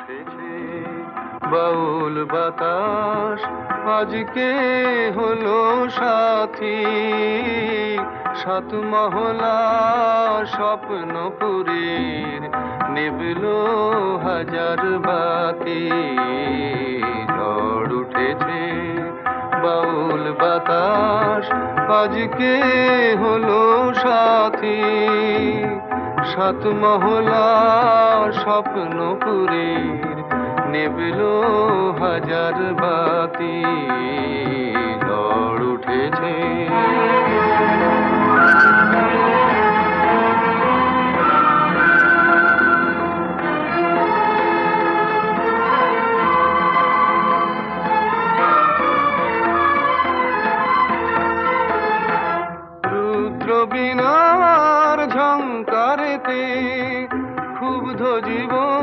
উঠেছে বাউল বাতাস, আজকে হলো সাথী। সাত মহলা স্বপ্নপুরীর নিবলো হাজার বাতি। ঝড় উঠেছে বাউল বাতাস, আজকে হলো সাথী। সাত মহলা স্বপ্নপুরীর নিবলো হাজার বাতি। ঝড় উঠেছে।